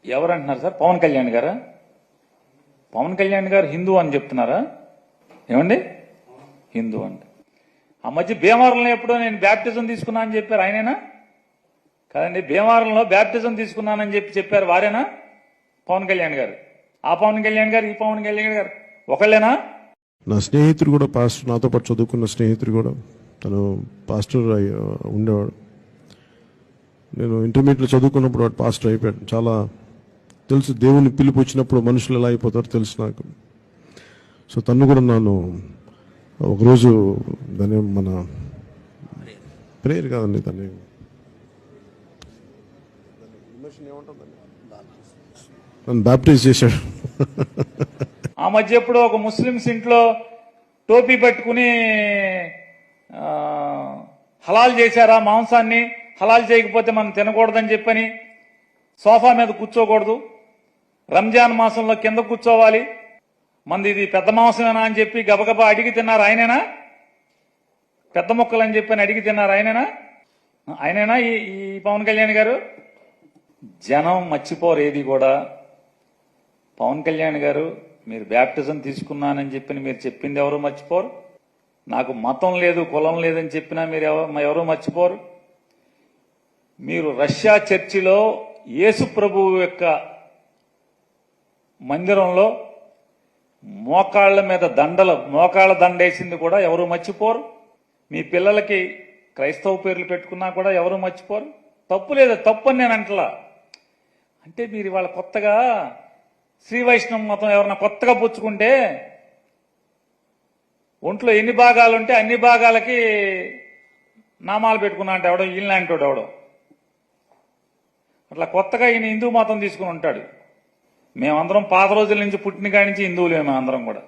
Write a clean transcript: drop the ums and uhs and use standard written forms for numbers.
ఎవరు అంటున్నారు సార్? పవన్ కళ్యాణ్ గారా? పవన్ కళ్యాణ్ గారు హిందూ అని చెప్తున్నారా? ఏమండి హిందూ అంటే ఆ మధ్య భీమవరంలో ఎప్పుడో నేను బ్యాప్టిజం తీసుకున్నా అని చెప్పారు, ఆయనేనా? కాదండి, భీమవరంలో బ్యాప్టిజం తీసుకున్నానని చెప్పారు, వారేనా? పవన్ కళ్యాణ్ గారు. ఆ పవన్ కళ్యాణ్ గారు ఈ పవన్ కళ్యాణ్ గారు ఒకళ్ళేనా? నా స్నేహితుడు కూడా పాస్టర్, నాతో పాటు చదువుకున్న స్నేహితుడు కూడా, తను పాస్టర్ ఉండేవాడు. నేను ఇంటర్మీడియట్లో చదువుకున్నప్పుడు వాడు పాస్టర్ అయిపోయాడు. చాలా తెలుసు, దేవుని పిలుపు వచ్చినప్పుడు మనుషులు ఎలా అయిపోతారో తెలుసు నాకు. సో తను కూడా నన్ను ఒకరోజు దాని మన ప్రేయర్ కాదండి, దాన్ని నన్ను బ్యాప్టైజ్ చేశాడు. ఆ మధ్య ఎప్పుడు ఒక ముస్లిమ్స్ ఇంట్లో టోపీ పెట్టుకుని హలాల్ చేశారా మాంసాన్ని, హలాల్ చేయకపోతే మనం తినకూడదని చెప్పని సోఫా మీద కూర్చోకూడదు, రంజాన్ మాసంలో కింద కూర్చోవాలి, మంది ఇది పెద్ద మాంసమేనా అని చెప్పి గబగబా అడిగి తిన్నారు, ఆయనేనా? పెద్ద మొక్కలు అని చెప్పని అడిగి తిన్నారు, ఆయనేనా ఈ పవన్ కళ్యాణ్ గారు? జనం మర్చిపోరు ఏది కూడా. పవన్ కళ్యాణ్ గారు, మీరు బ్యాప్టిజం తీసుకున్నానని చెప్పి మీరు చెప్పింది ఎవరు మర్చిపోరు. నాకు మతం లేదు కులం లేదని చెప్పినా మీరు ఎవరు మర్చిపోరు. మీరు రష్యా చర్చిలో యేసు ప్రభువు యొక్క మందిరంలో మోకాళ్ళ దండేసింది కూడా ఎవరు మర్చిపోరు. మీ పిల్లలకి క్రైస్తవ పేర్లు పెట్టుకున్నా కూడా ఎవరు మర్చిపోరు. తప్పు లేదు, తప్పు అని నేను అంటలా. అంటే మీరు ఇవాళ కొత్తగా శ్రీ వైష్ణవ మతం ఎవరన్నా కొత్తగా పుచ్చుకుంటే ఒంట్లో ఎన్ని భాగాలుంటే అన్ని భాగాలకి నామాలు పెట్టుకున్నా అంటే ఎవడో ఈయనలాంటోడు ఎవడో అట్లా కొత్తగా ఈయన హిందూ మతం తీసుకుని ఉంటాడు. మేమందరం పాత రోజుల నుంచి పుట్టిన కాడి నుంచి హిందువులే మేమందరం కూడా.